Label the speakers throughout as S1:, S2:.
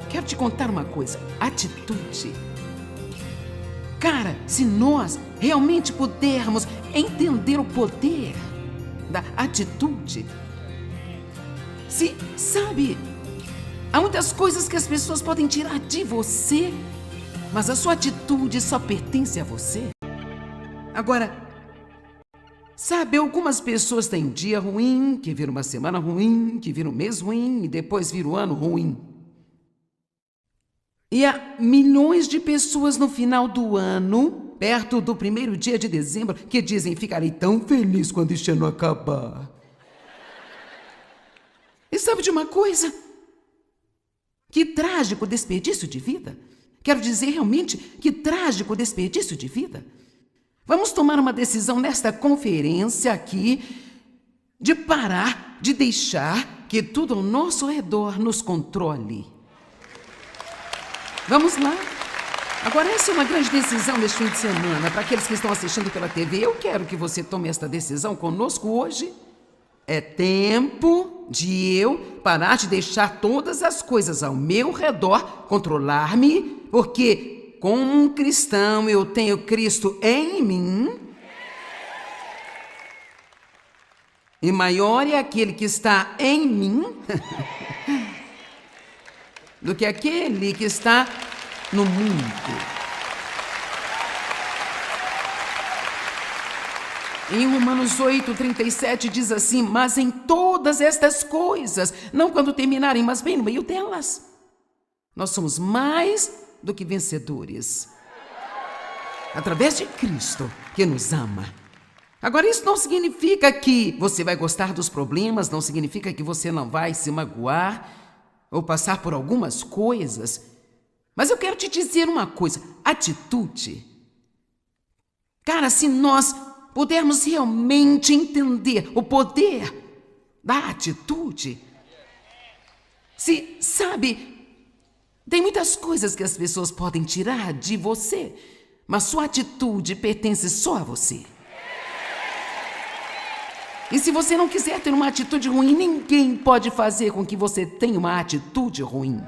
S1: quero te contar uma coisa. Atitude. Cara, se nós realmente pudermos entender o poder da atitude, sabe, há muitas coisas que as pessoas podem tirar de você, mas a sua atitude só pertence a você. Agora, sabe, algumas pessoas têm um dia ruim, que vira uma semana ruim, que vira um mês ruim e depois vira um ano ruim. E há milhões de pessoas no final do ano, perto do primeiro dia de dezembro, que dizem: ficarei tão feliz quando este ano acabar. E sabe de uma coisa? Que trágico desperdício de vida. Quero dizer realmente, que trágico desperdício de vida. Vamos tomar uma decisão nesta conferência aqui, de parar, de deixar que tudo ao nosso redor nos controle. Vamos lá. Agora, essa é uma grande decisão neste fim de semana. Para aqueles que estão assistindo pela TV, eu quero que você tome esta decisão conosco hoje. É tempo de eu parar de deixar todas as coisas ao meu redor controlar-me, porque como um cristão eu tenho Cristo em mim. E maior é aquele que está em mim do que aquele que está no mundo. Em Romanos 8:37 diz assim: mas em todas estas coisas, não quando terminarem, mas bem no meio delas, nós somos mais do que vencedores, através de Cristo que nos ama. Agora, isso não significa que você vai gostar dos problemas, não significa que você não vai se magoar ou passar por algumas coisas, mas eu quero te dizer uma coisa: atitude. Cara, se nós pudermos realmente entender o poder da atitude, sabe, tem muitas coisas que as pessoas podem tirar de você, mas sua atitude pertence só a você. E se você não quiser ter uma atitude ruim, ninguém pode fazer com que você tenha uma atitude ruim.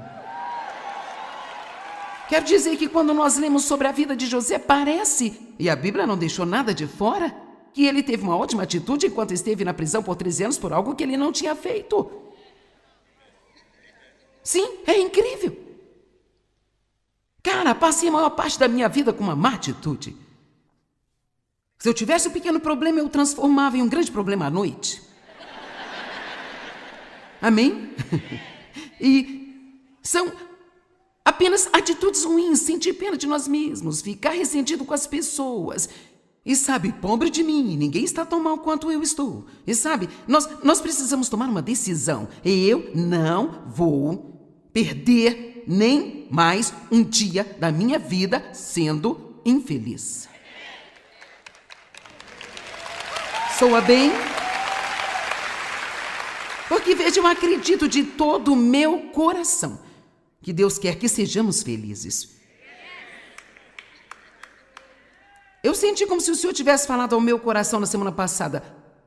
S1: Quero dizer que quando nós lemos sobre a vida de José, parece, e a Bíblia não deixou nada de fora, que ele teve uma ótima atitude enquanto esteve na prisão por 13 anos por algo que ele não tinha feito. Sim, é incrível. Cara, passei a maior parte da minha vida com uma má atitude. Se eu tivesse um pequeno problema, eu o transformava em um grande problema à noite. Amém? E são apenas atitudes ruins, sentir pena de nós mesmos, ficar ressentido com as pessoas. E sabe, pobre de mim, ninguém está tão mal quanto eu estou. E sabe, nós precisamos tomar uma decisão. Eu não vou perder nem mais um dia da minha vida sendo infeliz. Soa bem? Porque veja, eu acredito de todo o meu coração que Deus quer que sejamos felizes. Eu senti como se o Senhor tivesse falado ao meu coração na semana passada,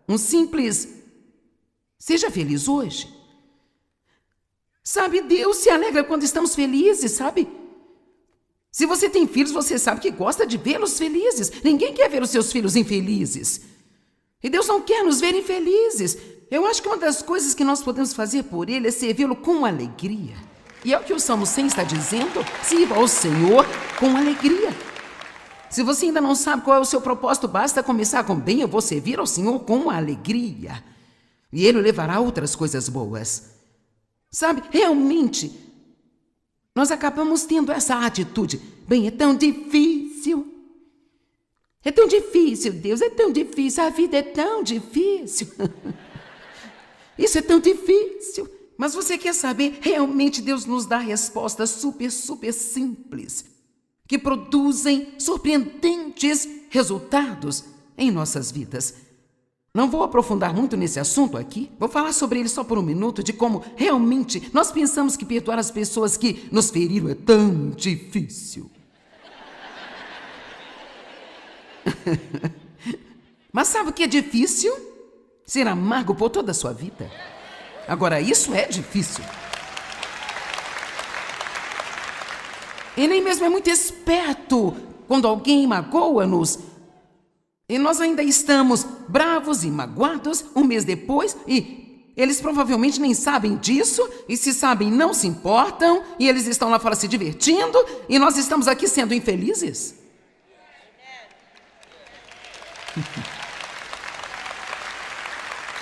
S1: um simples: seja feliz hoje. Sabe, Deus se alegra quando estamos felizes, sabe? Se você tem filhos, você sabe que gosta de vê-los felizes. Ninguém quer ver os seus filhos infelizes. E Deus não quer nos ver infelizes. Eu acho que uma das coisas que nós podemos fazer por Ele é servi-lo com alegria. E é o que o Salmo 100 está dizendo: sirva ao Senhor com alegria. Se você ainda não sabe qual é o seu propósito, basta começar com: bem, eu vou servir ao Senhor com alegria. E Ele levará outras coisas boas. Sabe, realmente, nós acabamos tendo essa atitude: bem, é tão difícil. É tão difícil, Deus, é tão difícil, a vida é tão difícil. Isso é tão difícil. Mas você quer saber, realmente Deus nos dá respostas super simples, que produzem surpreendentes resultados em nossas vidas. Não vou aprofundar muito nesse assunto aqui, vou falar sobre ele só por um minuto, de como realmente nós pensamos que perdoar as pessoas que nos feriram é tão difícil. Mas sabe o que é difícil? Ser amargo por toda a sua vida. Agora, isso é difícil. E nem mesmo é muito esperto quando alguém magoa-nos. E nós ainda estamos bravos e magoados um mês depois e eles provavelmente nem sabem disso, e se sabem não se importam, e eles estão lá fora se divertindo, e nós estamos aqui sendo infelizes.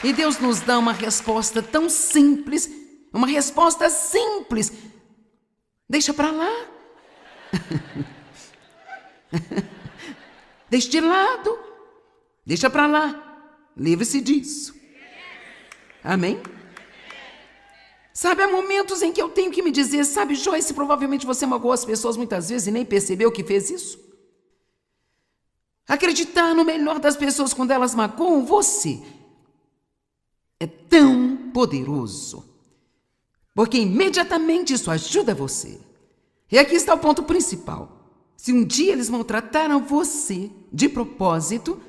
S1: E Deus nos dá uma resposta tão simples, uma resposta simples. Deixa pra lá. Deixa de lado. Deixa pra lá. Livre-se disso. Amém? Sabe, há momentos em que eu tenho que me dizer, sabe, Joyce, provavelmente você magoou as pessoas muitas vezes e nem percebeu que fez isso. Acreditar no melhor das pessoas quando elas magoam você é tão poderoso, porque imediatamente isso ajuda você. E aqui está o ponto principal. Se um dia eles maltrataram você de propósito,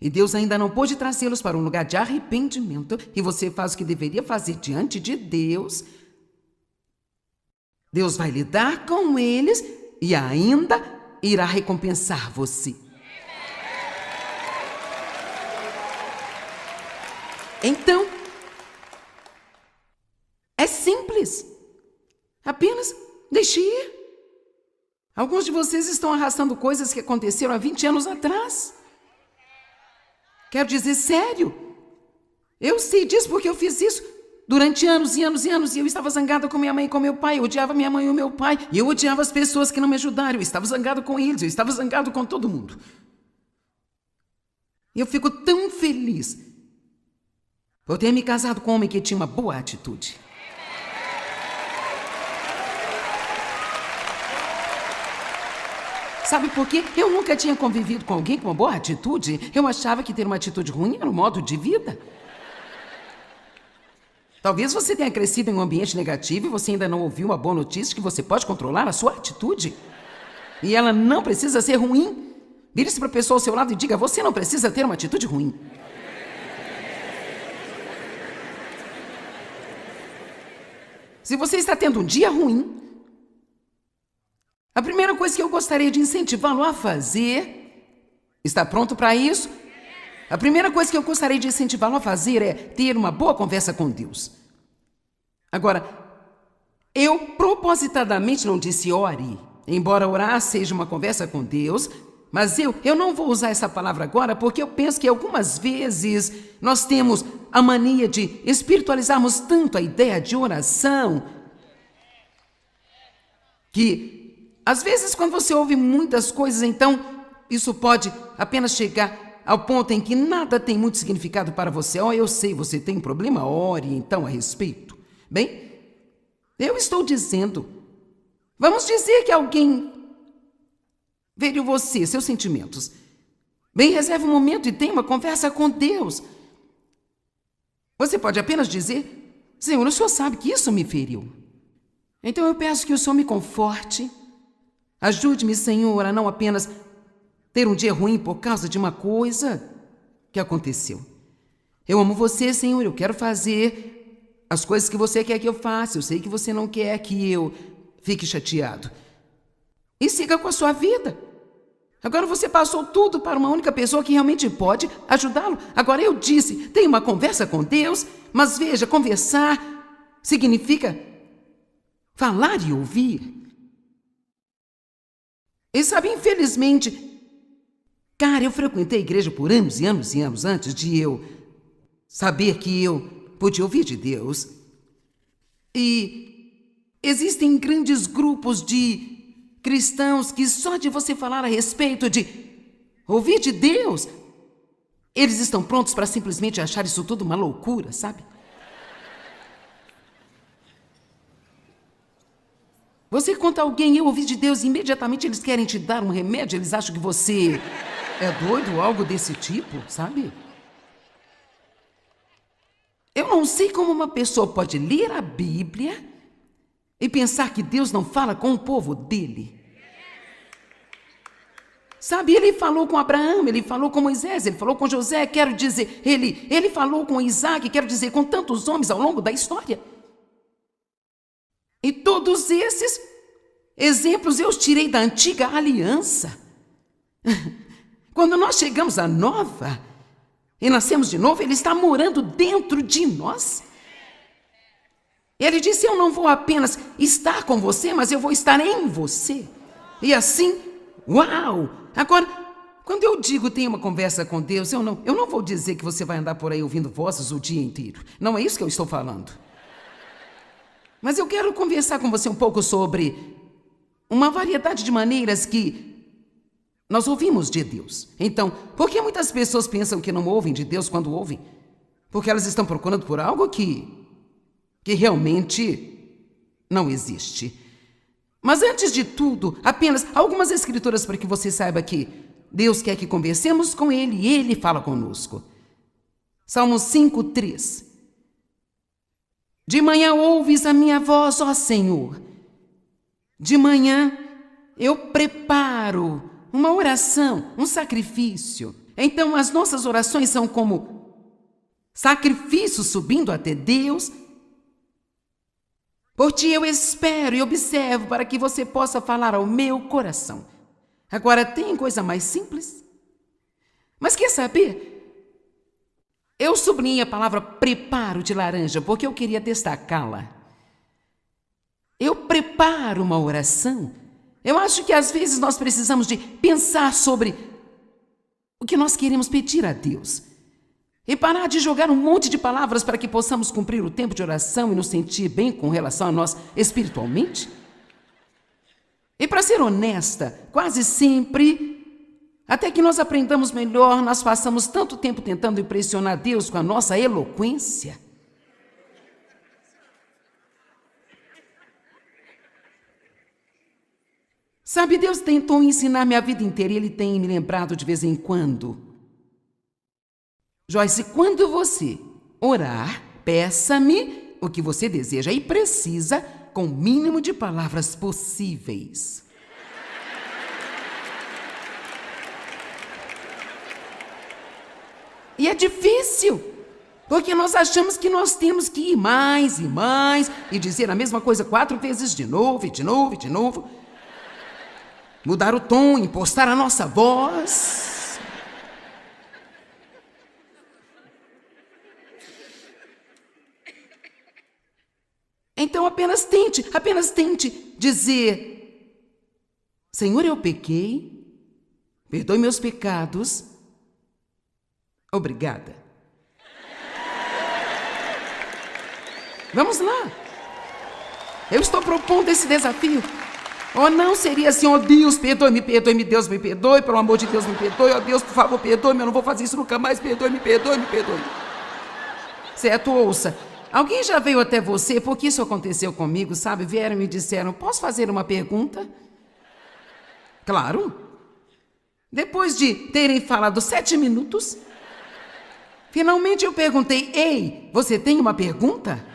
S1: e Deus ainda não pôde trazê-los para um lugar de arrependimento, e você faz o que deveria fazer diante de Deus, Deus vai lidar com eles e ainda irá recompensar você. Então, é simples. Apenas deixe ir. Alguns de vocês estão arrastando coisas que aconteceram há 20 anos atrás. Quero dizer, sério. Eu sei disso porque eu fiz isso durante anos e anos e anos. E eu estava zangada com minha mãe e com meu pai. Eu odiava minha mãe e o meu pai. E eu odiava as pessoas que não me ajudaram. Eu estava zangado com eles. Eu estava zangado com todo mundo. E eu fico tão feliz por ter me casado com um homem que tinha uma boa atitude. Sabe por quê? Eu nunca tinha convivido com alguém com uma boa atitude. Eu achava que ter uma atitude ruim era um modo de vida. Talvez você tenha crescido em um ambiente negativo e você ainda não ouviu uma boa notícia que você pode controlar a sua atitude. E ela não precisa ser ruim. Vire-se para a pessoa ao seu lado e diga, você não precisa ter uma atitude ruim. Se você está tendo um dia ruim, a primeira coisa que eu gostaria de incentivá-lo a fazer, está pronto para isso? A primeira coisa que eu gostaria de incentivá-lo a fazer é ter uma boa conversa com Deus. Agora, eu propositadamente não disse ore, embora orar seja uma conversa com Deus, mas eu não vou usar essa palavra agora porque eu penso que algumas vezes nós temos a mania de espiritualizarmos tanto a ideia de oração que, às vezes, quando você ouve muitas coisas, então, isso pode apenas chegar ao ponto em que nada tem muito significado para você. Eu sei, você tem um problema, ore então a respeito. Bem, eu estou dizendo, vamos dizer que alguém veio você, seus sentimentos. Bem, reserve um momento e tenha uma conversa com Deus. Você pode apenas dizer, Senhor, o Senhor sabe que isso me feriu. Então eu peço que o Senhor me conforte. Ajude-me, Senhor, a não apenas ter um dia ruim por causa de uma coisa que aconteceu. Eu amo você, Senhor, eu quero fazer as coisas que você quer que eu faça. Eu sei que você não quer que eu fique chateado. E siga com a sua vida. Agora você passou tudo para uma única pessoa que realmente pode ajudá-lo. Agora eu disse, tenha uma conversa com Deus, mas veja, conversar significa falar e ouvir. E sabe, infelizmente, cara, eu frequentei a igreja por anos e anos e anos antes de eu saber que eu podia ouvir de Deus. E existem grandes grupos de cristãos que só de você falar a respeito de ouvir de Deus, eles estão prontos para simplesmente achar isso tudo uma loucura, sabe? Você conta a alguém, eu ouvi de Deus, e imediatamente eles querem te dar um remédio, eles acham que você é doido ou algo desse tipo, sabe? Eu não sei como uma pessoa pode ler a Bíblia e pensar que Deus não fala com o povo dele. Sabe, ele falou com Abraão, ele falou com Moisés, ele falou com José, quero dizer, ele falou com Isaac, quero dizer, com tantos homens ao longo da história. E todos esses, exemplos eu os tirei da antiga aliança. Quando nós chegamos à nova e nascemos de novo, Ele está morando dentro de nós. Ele disse: eu não vou apenas estar com você, mas eu vou estar em você. E assim, uau! Agora, quando eu digo tenha uma conversa com Deus, eu não vou dizer que você vai andar por aí ouvindo vozes o dia inteiro. Não é isso que eu estou falando. Mas eu quero conversar com você um pouco sobre uma variedade de maneiras que nós ouvimos de Deus. Então, por que muitas pessoas pensam que não ouvem de Deus quando ouvem? Porque elas estão procurando por algo que realmente não existe. Mas antes de tudo, apenas algumas escrituras para que você saiba que Deus quer que conversemos com Ele e Ele fala conosco. Salmos 5:3. De manhã ouves a minha voz, ó Senhor. De manhã eu preparo uma oração, um sacrifício. Então as nossas orações são como sacrifícios subindo até Deus. Por ti eu espero e observo para que você possa falar ao meu coração. Agora, tem coisa mais simples? Mas quer saber? Eu sublinhei a palavra preparo de laranja porque eu queria destacá-la. Eu preparo uma oração. Eu acho que às vezes nós precisamos de pensar sobre o que nós queremos pedir a Deus. E parar de jogar um monte de palavras para que possamos cumprir o tempo de oração e nos sentir bem com relação a nós espiritualmente. E para ser honesta, quase sempre, até que nós aprendamos melhor, nós passamos tanto tempo tentando impressionar Deus com a nossa eloquência. Sabe, Deus tentou ensinar-me a vida inteira e Ele tem me lembrado de vez em quando. Joyce, quando você orar, peça-me o que você deseja e precisa com o mínimo de palavras possíveis. E é difícil, porque nós achamos que nós temos que ir mais e mais e dizer a mesma coisa 4 vezes de novo, e de novo, e de novo. Mudar o tom, impostar a nossa voz. Então apenas tente dizer: Senhor, eu pequei, perdoe meus pecados, obrigada. Vamos lá. Eu estou propondo esse desafio. Ou não seria assim: ó Deus, perdoe-me, perdoe-me, Deus me perdoe, pelo amor de Deus me perdoe, ó Deus, por favor, perdoe-me, eu não vou fazer isso nunca mais, perdoe-me, perdoe-me, perdoe-me. Certo? Ouça. Alguém já veio até você, porque isso aconteceu comigo, sabe? Vieram e me disseram: posso fazer uma pergunta? Claro. Depois de terem falado 7 minutos, finalmente eu perguntei: ei, você tem uma pergunta?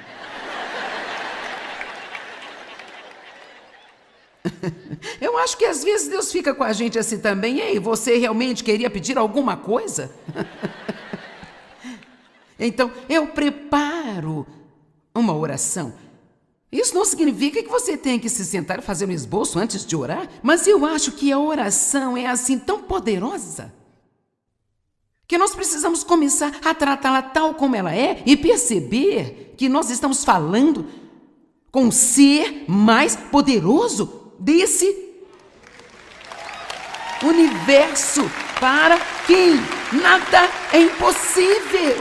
S1: Eu acho que às vezes Deus fica com a gente assim também. Ei, você realmente queria pedir alguma coisa? Então, eu preparo uma oração. Isso não significa que você tenha que se sentar e fazer um esboço antes de orar, mas eu acho que a oração é assim tão poderosa que nós precisamos começar a tratá-la tal como ela é e perceber que nós estamos falando com o ser mais poderoso desse universo, para quem nada é impossível.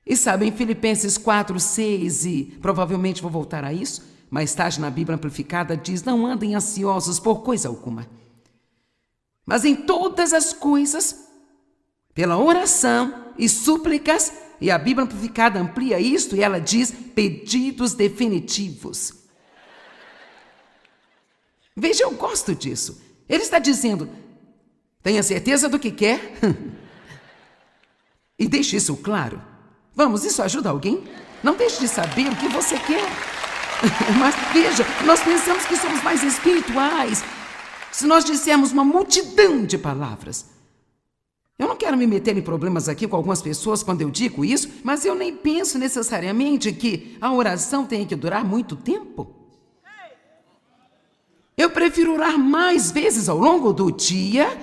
S1: E sabem, Filipenses 4:6, e provavelmente vou voltar a isso, mais tarde na Bíblia Amplificada diz: não andem ansiosos por coisa alguma, mas em todas as coisas, pela oração e súplicas, e a Bíblia Amplificada amplia isto e ela diz: pedidos definitivos. Veja, eu gosto disso. Ele está dizendo: tenha certeza do que quer e deixe isso claro. Vamos, isso ajuda alguém? Não deixe de saber o que você quer. Mas veja, nós pensamos que somos mais espirituais se nós dissermos uma multidão de palavras. Eu não quero me meter em problemas aqui com algumas pessoas quando eu digo isso, mas eu nem penso necessariamente que a oração tenha que durar muito tempo. Eu prefiro orar mais vezes ao longo do dia.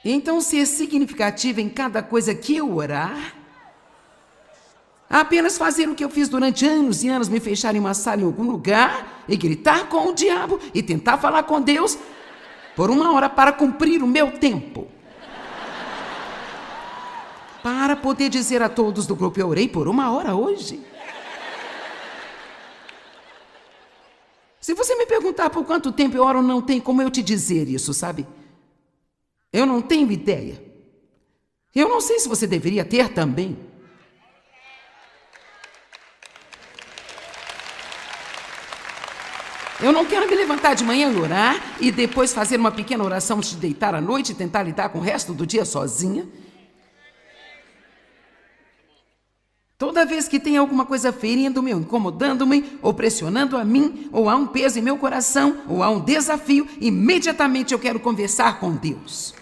S1: Então, ser significativo em cada coisa que eu orar. Apenas fazer o que eu fiz durante anos e anos, me fechar em uma sala em algum lugar e gritar com o diabo e tentar falar com Deus por 1 hora para cumprir o meu tempo. Para poder dizer a todos do grupo, eu orei por 1 hora hoje. Se você me perguntar por quanto tempo eu oro, não tem como eu te dizer isso, sabe? Eu não tenho ideia. Eu não sei se você deveria ter também. Eu não quero me levantar de manhã e orar e depois fazer uma pequena oração antes de deitar à noite e tentar lidar com o resto do dia sozinha. Toda vez que tem alguma coisa ferindo-me, ou incomodando-me, ou pressionando a mim, ou há um peso em meu coração, ou há um desafio, imediatamente eu quero conversar com Deus.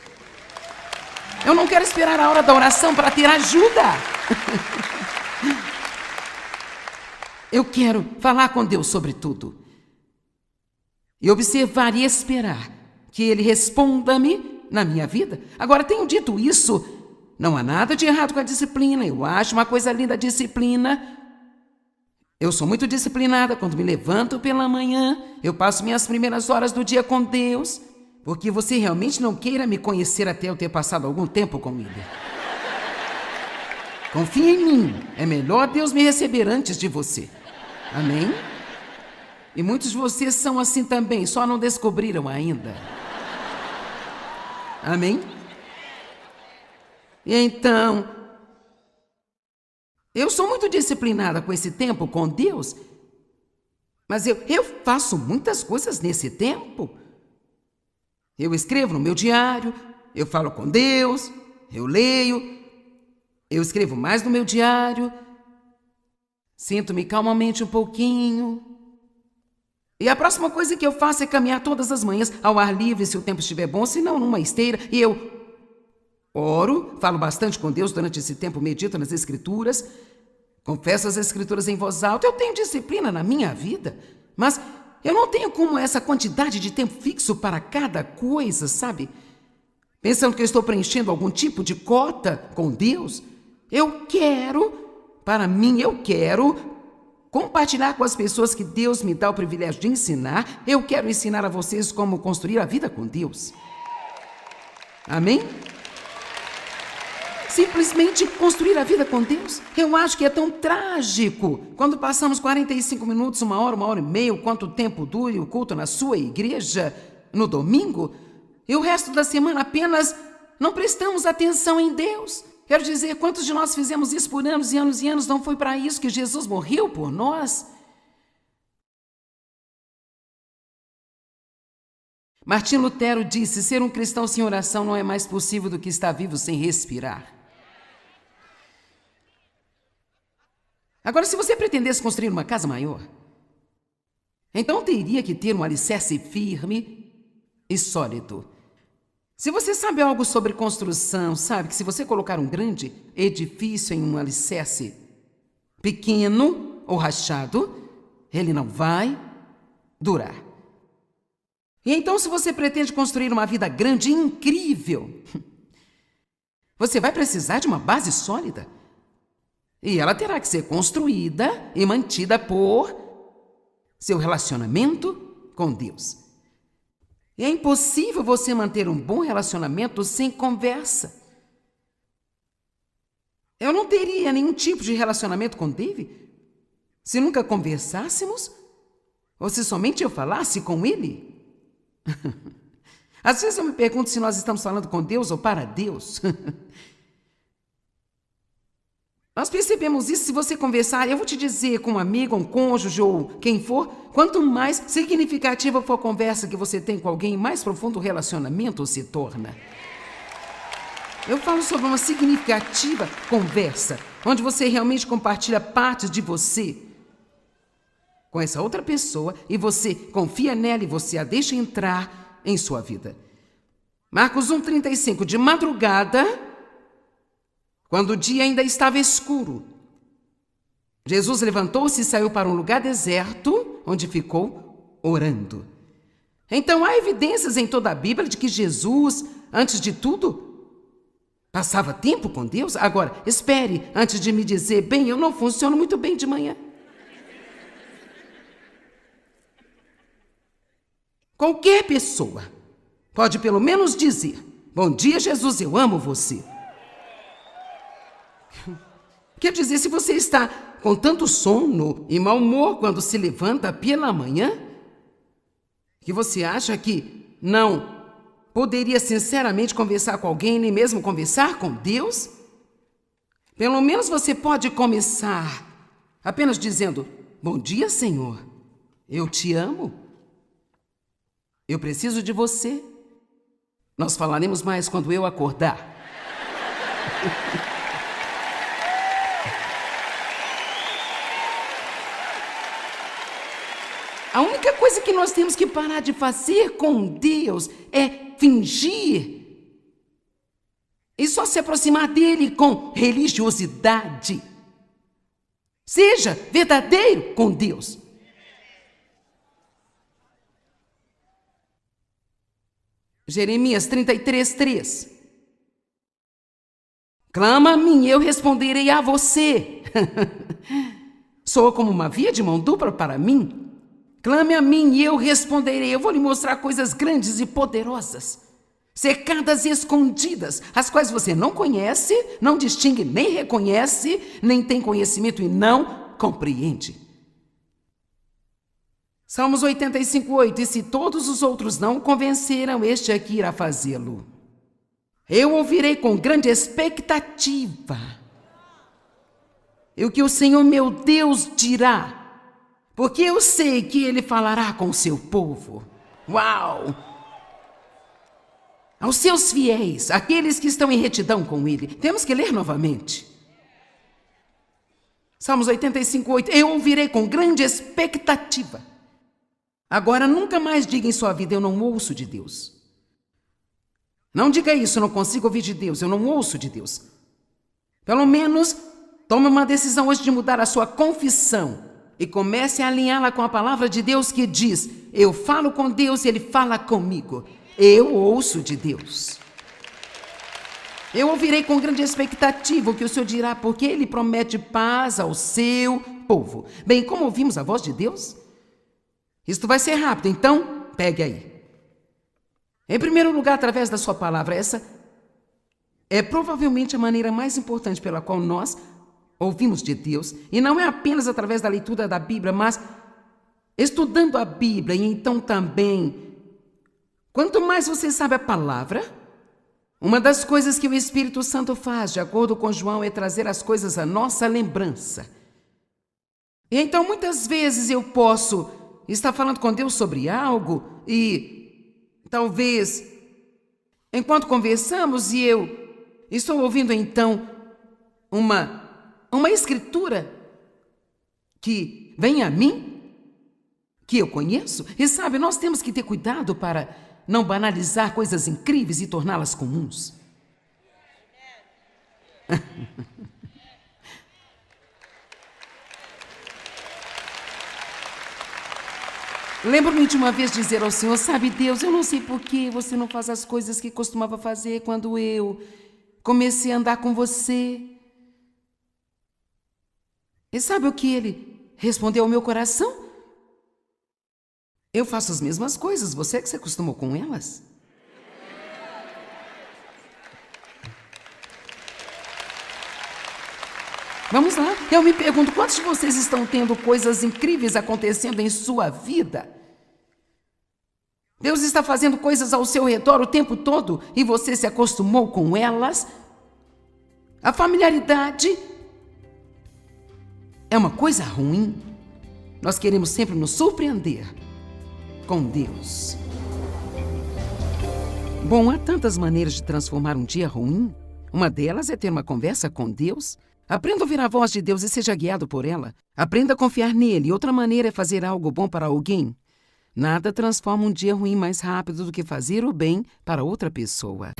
S1: Eu não quero esperar a hora da oração para ter ajuda. Eu quero falar com Deus sobre tudo. E observar e esperar que Ele responda-me na minha vida. Agora, tenho dito isso, não há nada de errado com a disciplina. Eu acho uma coisa linda a disciplina. Eu sou muito disciplinada. Quando me levanto pela manhã, eu passo minhas primeiras horas do dia com Deus, porque você realmente não queira me conhecer até eu ter passado algum tempo com Ele. Confia em mim. É melhor Deus me receber antes de você. Amém? E muitos de vocês são assim também, só não descobriram ainda. Amém? E então, eu sou muito disciplinada com esse tempo com Deus, mas eu faço muitas coisas nesse tempo. Eu escrevo no meu diário, eu falo com Deus, eu leio, eu escrevo mais no meu diário, sinto-me calmamente um pouquinho. E a próxima coisa que eu faço é caminhar todas as manhãs ao ar livre, se o tempo estiver bom, se não, numa esteira. E eu oro, falo bastante com Deus durante esse tempo, medito nas Escrituras, confesso as Escrituras em voz alta. Eu tenho disciplina na minha vida, mas eu não tenho como essa quantidade de tempo fixo para cada coisa, sabe? Pensando que eu estou preenchendo algum tipo de cota com Deus. Eu quero compartilhar com as pessoas que Deus me dá o privilégio de ensinar. Eu quero ensinar a vocês como construir a vida com Deus. Amém? Simplesmente construir a vida com Deus. Eu acho que é tão trágico quando passamos 45 minutos, 1 hora e meia, quanto tempo dure o culto na sua igreja no domingo, e o resto da semana apenas não prestamos atenção em Deus. Quero dizer, quantos de nós fizemos isso por anos e anos e anos? Não foi para isso que Jesus morreu por nós? Martim Lutero disse, ser um cristão sem oração não é mais possível do que estar vivo sem respirar. Agora, se você pretendesse construir uma casa maior, então teria que ter um alicerce firme e sólido. Se você sabe algo sobre construção, sabe que se você colocar um grande edifício em um alicerce pequeno ou rachado, ele não vai durar. E então, se você pretende construir uma vida grande e incrível, você vai precisar de uma base sólida. E ela terá que ser construída e mantida por seu relacionamento com Deus. É impossível você manter um bom relacionamento sem conversa. Eu não teria nenhum tipo de relacionamento com David se nunca conversássemos ou se somente eu falasse com ele. Às vezes eu me pergunto se nós estamos falando com Deus ou para Deus. Nós percebemos isso se você conversar, eu vou te dizer, com um amigo, um cônjuge ou quem for, quanto mais significativa for a conversa que você tem com alguém, mais profundo o relacionamento se torna. Eu falo sobre uma significativa conversa, onde você realmente compartilha partes de você com essa outra pessoa e você confia nela e você a deixa entrar em sua vida. Marcos 1,35. De madrugada, quando o dia ainda estava escuro, Jesus levantou-se e saiu para um lugar deserto, onde ficou orando. Então, há evidências em toda a Bíblia de que Jesus, antes de tudo, passava tempo com Deus. Agora, espere antes de me dizer, bem, eu não funciono muito bem de manhã. Qualquer pessoa pode pelo menos dizer, bom dia, Jesus, eu amo você. Quer dizer, se você está com tanto sono e mau humor quando se levanta pela manhã, que você acha que não poderia sinceramente conversar com alguém, nem mesmo conversar com Deus? Pelo menos você pode começar apenas dizendo, bom dia, Senhor, eu te amo, eu preciso de você. Nós falaremos mais quando eu acordar. A única coisa que nós temos que parar de fazer com Deus é fingir e só se aproximar dele com religiosidade. Seja verdadeiro com Deus. Jeremias 33:3. Clama a mim, eu responderei a você. Soa como uma via de mão dupla para mim. Clame a mim e eu responderei. Eu vou lhe mostrar coisas grandes e poderosas, secadas e escondidas, as quais você não conhece, não distingue, nem reconhece, nem tem conhecimento e não compreende. Salmos 85:8. E se todos os outros não o convenceram, este aqui irá fazê-lo. Eu ouvirei com grande expectativa e o que o Senhor meu Deus dirá, porque eu sei que Ele falará com o seu povo. Uau! Aos seus fiéis, aqueles que estão em retidão com Ele. Temos que ler novamente. Salmos 85:8. Eu ouvirei com grande expectativa. Agora, nunca mais diga em sua vida, eu não ouço de Deus. Não diga isso, eu não consigo ouvir de Deus, eu não ouço de Deus. Pelo menos, tome uma decisão hoje de mudar a sua confissão e comece a alinhá-la com a palavra de Deus que diz, eu falo com Deus e Ele fala comigo. Eu ouço de Deus. Eu ouvirei com grande expectativa o que o Senhor dirá, porque Ele promete paz ao seu povo. Bem, como ouvimos a voz de Deus? Isto vai ser rápido, então pegue aí. Em primeiro lugar, através da sua palavra, essa é provavelmente a maneira mais importante pela qual nós ouvimos de Deus, e não é apenas através da leitura da Bíblia, mas estudando a Bíblia, e então também, quanto mais você sabe a palavra, uma das coisas que o Espírito Santo faz, de acordo com João, é trazer as coisas à nossa lembrança. E então, muitas vezes eu posso estar falando com Deus sobre algo e talvez, enquanto conversamos, e eu estou ouvindo então uma escritura que vem a mim, que eu conheço. E sabe, nós temos que ter cuidado para não banalizar coisas incríveis e torná-las comuns. Lembro-me de uma vez dizer ao Senhor, sabe Deus, eu não sei por que você não faz as coisas que costumava fazer quando eu comecei a andar com você. E sabe o que Ele respondeu ao meu coração? Eu faço as mesmas coisas, você que se acostumou com elas. Vamos lá, eu me pergunto, quantos de vocês estão tendo coisas incríveis acontecendo em sua vida? Deus está fazendo coisas ao seu redor o tempo todo e você se acostumou com elas? A familiaridade é uma coisa ruim. Nós queremos sempre nos surpreender com Deus. Bom, há tantas maneiras de transformar um dia ruim. Uma delas é ter uma conversa com Deus. Aprenda a ouvir a voz de Deus e seja guiado por ela. Aprenda a confiar nele. Outra maneira é fazer algo bom para alguém. Nada transforma um dia ruim mais rápido do que fazer o bem para outra pessoa.